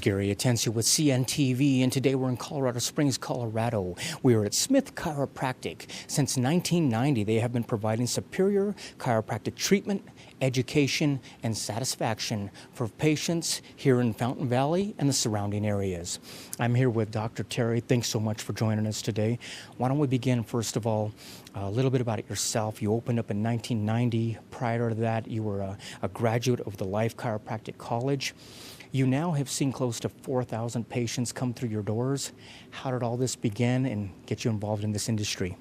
Gary Atencio with CNTV, and today we're in Colorado Springs, Colorado. We are at Smith Chiropractic. Since 1990, they have been providing superior chiropractic treatment, education, and satisfaction for patients here in Fountain Valley and the surrounding areas. I'm here with Dr. Terry. Thanks so much for joining us today. Why don't we begin, first of all, a little bit about yourself. You opened up in 1990. Prior to that, you were a graduate of the Life Chiropractic College. You now have seen close to 4,000 patients come through your doors. How did all this begin and get you involved in this industry?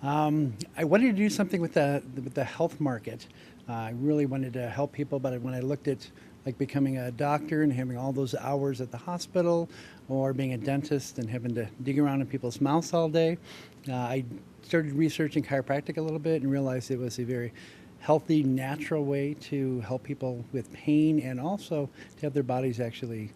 I wanted to do something with the health market. I really wanted to help people, but when I looked at like becoming a doctor and having all those hours at the hospital, or being a dentist and having to dig around in people's mouths all day, I started researching chiropractic a little bit and realized it was a very healthy, natural way to help people with pain and also to have their bodies actually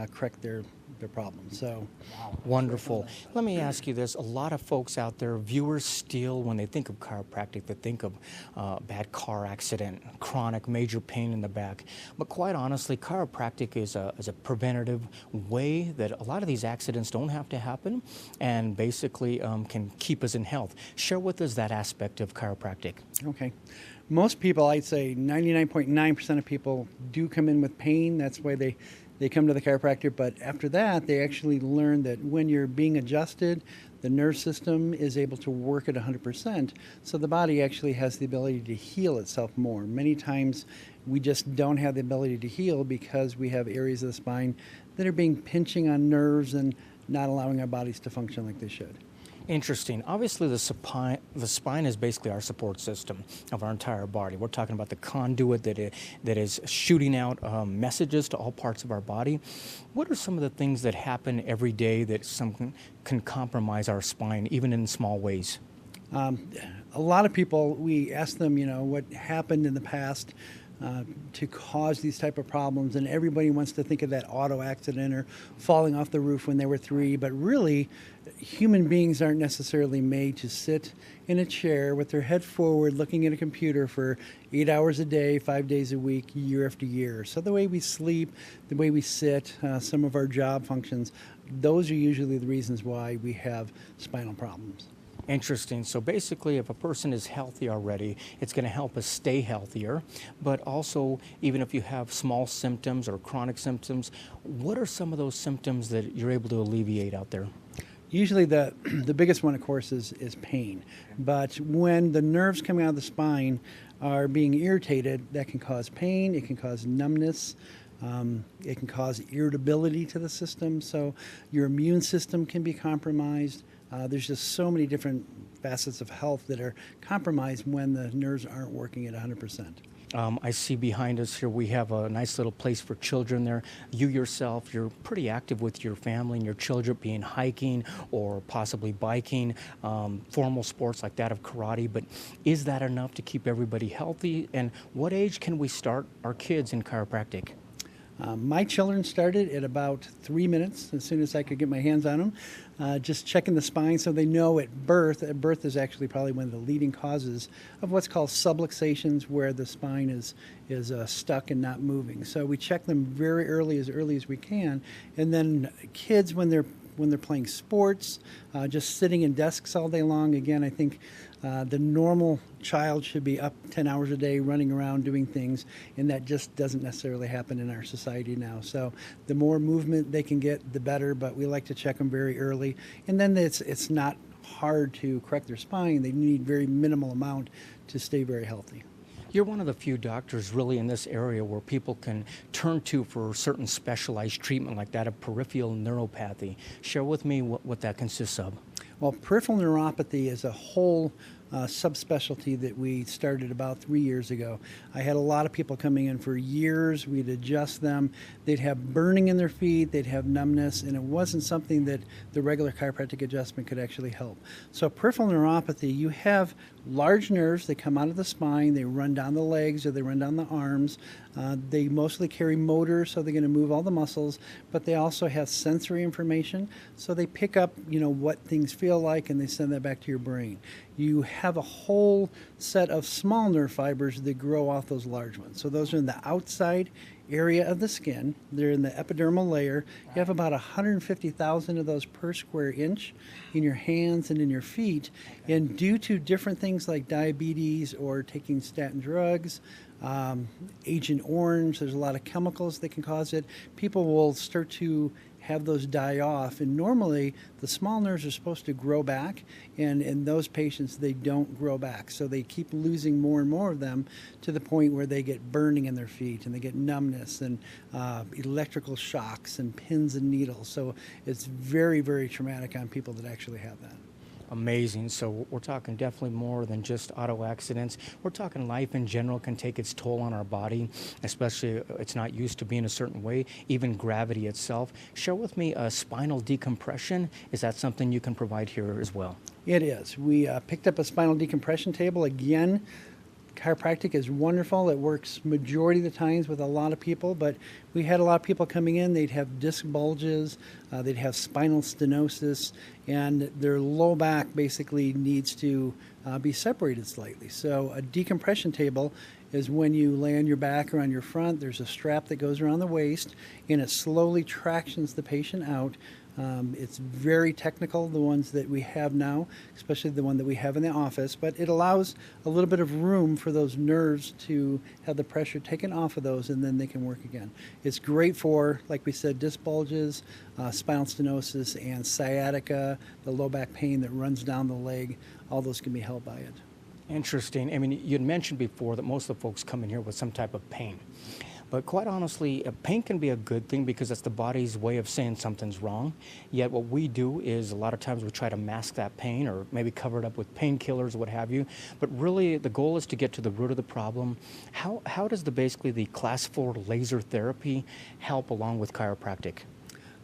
correct their problems. So, wow, wonderful. Let me ask you this. A lot of folks out there, viewers still, when they think of chiropractic, they think of bad car accident, chronic major pain in the back. But quite honestly, chiropractic is a preventative way that a lot of these accidents don't have to happen and basically can keep us in health. Share with us that aspect of chiropractic. Okay. Most people, I'd say 99.9% of people do come in with pain. That's why they come to the chiropractor. But after that, they actually learn that when you're being adjusted, the nerve system is able to work at 100%. So the body actually has the ability to heal itself more. Many times we just don't have the ability to heal because we have areas of the spine that are pinching on nerves and not allowing our bodies to function like they should. Interesting. Obviously, the spine is basically our support system of our entire body. We're talking about the conduit that is shooting out messages to all parts of our body. What are some of the things that happen every day that can compromise our spine, even in small ways? A lot of people, we ask them, what happened in the past to cause these type of problems, and everybody wants to think of that auto accident or falling off the roof when they were 3, but really human beings aren't necessarily made to sit in a chair with their head forward looking at a computer for 8 hours a day, 5 days a week, year after year. So the way we sleep, the way we sit, some of our job functions, those are usually the reasons why we have spinal problems. Interesting. So basically, if a person is healthy already, it's going to help us stay healthier. But also, even if you have small symptoms or chronic symptoms, what are some of those symptoms that you're able to alleviate out there? Usually the biggest one, of course, is pain. But when the nerves coming out of the spine are being irritated, that can cause pain, it can cause numbness, it can cause irritability to the system, so your immune system can be compromised. There's just so many different facets of health that are compromised when the nerves aren't working at 100%. I see behind us here we have a nice little place for children there. You yourself, you're pretty active with your family and your children, being hiking or possibly biking, formal sports like that of karate. But is that enough to keep everybody healthy? And what age can we start our kids in chiropractic? My children started at about 3 minutes as soon as I could get my hands on them, just checking the spine so they know at birth. At birth is actually probably one of the leading causes of what's called subluxations, where the spine is stuck and not moving. So we check them very early as we can. And then kids, when they're playing sports, just sitting in desks all day long. Again, I think the normal child should be up 10 hours a day running around doing things, and that just doesn't necessarily happen in our society now. So the more movement they can get, the better, but we like to check them very early. And then it's not hard to correct their spine. They need very minimal amount to stay very healthy. You're one of the few doctors really in this area where people can turn to for certain specialized treatment like that of peripheral neuropathy. Share with me what that consists of. Well, peripheral neuropathy is a whole subspecialty that we started about 3 years ago. I had a lot of people coming in for years. We'd adjust them. They'd have burning in their feet. They'd have numbness, and it wasn't something that the regular chiropractic adjustment could actually help. So peripheral neuropathy, you have large nerves. They come out of the spine. They run down the legs or they run down the arms. They mostly carry motor, so they're going to move all the muscles, but they also have sensory information, so they pick up, what things feel like, and they send that back to your brain. You have a whole set of small nerve fibers that grow off those large ones. So those are in the outside area of the skin. They're in the epidermal layer. You have about 150,000 of those per square inch in your hands and in your feet. And due to different things like diabetes or taking statin drugs, Agent Orange, there's a lot of chemicals that can cause it. People will start to have those die off, and normally the small nerves are supposed to grow back, and in those patients they don't grow back, so they keep losing more and more of them to the point where they get burning in their feet and they get numbness and electrical shocks and pins and needles. So it's very, very traumatic on people that actually have that. Amazing. So we're talking definitely more than just auto accidents. We're talking life in general can take its toll on our body, especially it's not used to being a certain way, even gravity itself. Share with me spinal decompression. Is that something you can provide here as well? It is. We picked up a spinal decompression table. Again, chiropractic is wonderful. It works majority of the times with a lot of people, but we had a lot of people coming in. They'd have disc bulges, they'd have spinal stenosis, and their low back basically needs to be separated slightly. So a decompression table is when you lay on your back or on your front. There's a strap that goes around the waist, and it slowly tractions the patient out. It's very technical, the ones that we have now, especially the one that we have in the office, but it allows a little bit of room for those nerves to have the pressure taken off of those, and then they can work again. It's great for, like we said, disc bulges, spinal stenosis, and sciatica, the low back pain that runs down the leg. All those can be helped by it. Interesting. I mean, you'd mentioned before that most of the folks come in here with some type of pain. But quite honestly, pain can be a good thing because that's the body's way of saying something's wrong. Yet what we do is a lot of times we try to mask that pain or maybe cover it up with painkillers or what have you. But really the goal is to get to the root of the problem. How does basically the Class 4 laser therapy help along with chiropractic?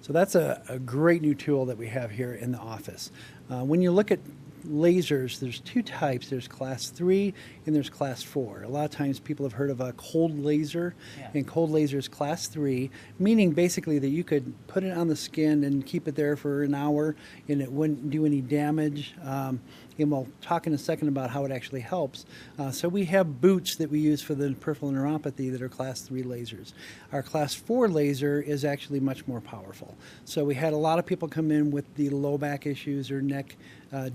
So that's a great new tool that we have here in the office. When you look at lasers, there's two types. There's Class 3 and there's Class 4. A lot of times people have heard of a cold laser, and cold laser is Class 3, meaning basically that you could put it on the skin and keep it there for an hour and it wouldn't do any damage. And we'll talk in a second about how it actually helps. So we have boots that we use for the peripheral neuropathy that are Class 3 lasers. Our Class 4 laser is actually much more powerful. So we had a lot of people come in with the low back issues or neck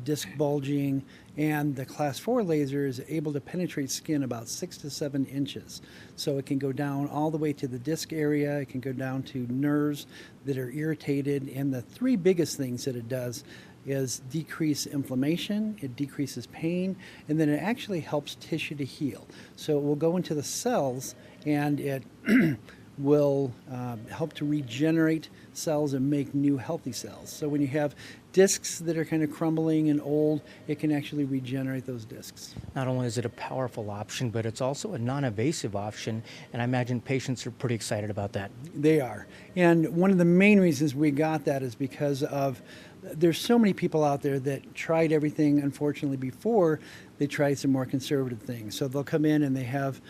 disc bulging, and the Class 4 laser is able to penetrate skin about 6 to 7 inches. So it can go down all the way to the disc area, it can go down to nerves that are irritated, and the three biggest things that it does is decrease inflammation, it decreases pain, and then it actually helps tissue to heal. So it will go into the cells and it will help to regenerate cells and make new healthy cells. So when you have discs that are kind of crumbling and old, it can actually regenerate those discs. Not only is it a powerful option, but it's also a non-invasive option, and I imagine patients are pretty excited about that. They are. And one of the main reasons we got that is because of there's so many people out there that tried everything, unfortunately, before they tried some more conservative things. So they'll come in and they have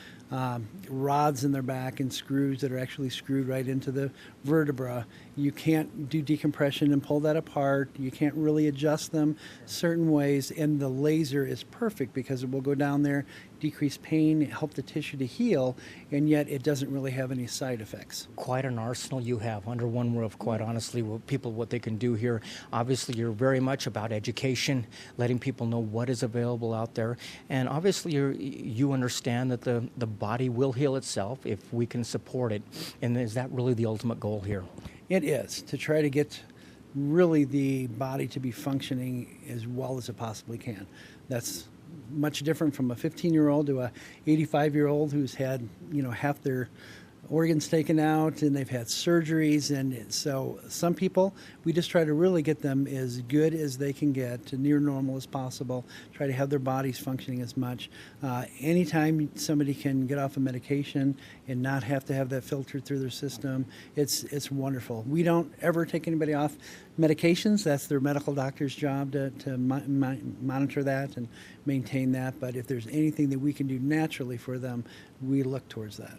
rods in their back and screws that are actually screwed right into the vertebra. You can't do decompression and pull that apart. You can't really adjust them certain ways, and the laser is perfect because it will go down there, decrease pain, help the tissue to heal, and yet it doesn't really have any side effects. Quite an arsenal you have under one roof, quite honestly, with people, what they can do here. Obviously, you're very much about education, letting people know what is available out there, and obviously you understand that the body will heal itself if we can support it, and is that really the ultimate goal here? It is, to try to get really the body to be functioning as well as it possibly can. That's much different from a 15-year-old to a 85-year-old who's had, half their organs taken out and they've had surgeries. And so some people, we just try to really get them as good as they can get, to near normal as possible, try to have their bodies functioning as much. Anytime somebody can get off a medication and not have to have that filtered through their system, it's wonderful. We don't ever take anybody off medications. That's their medical doctor's job to monitor that and maintain that. But if there's anything that we can do naturally for them, we look towards that.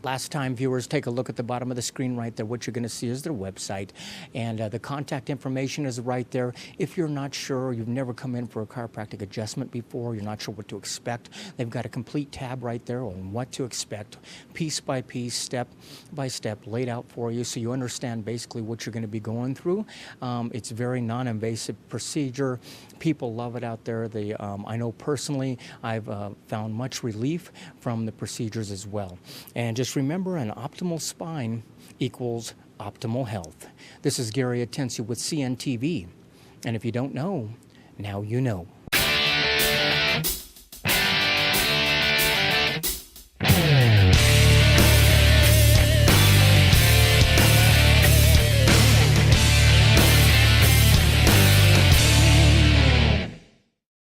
Last time viewers, take a look at the bottom of the screen right there. What you're going to see is their website, and the contact information is right there. If you're not sure, you've never come in for a chiropractic adjustment before, you're not sure what to expect, they've got a complete tab right there on what to expect, piece by piece, step by step, laid out for you so you understand basically what you're going to be going through. It's very non-invasive procedure. People love it out there. I know personally I've found much relief from the procedures as well. And just remember, an optimal spine equals optimal health. This is Gary Atencio with CNTV. And if you don't know, now you know.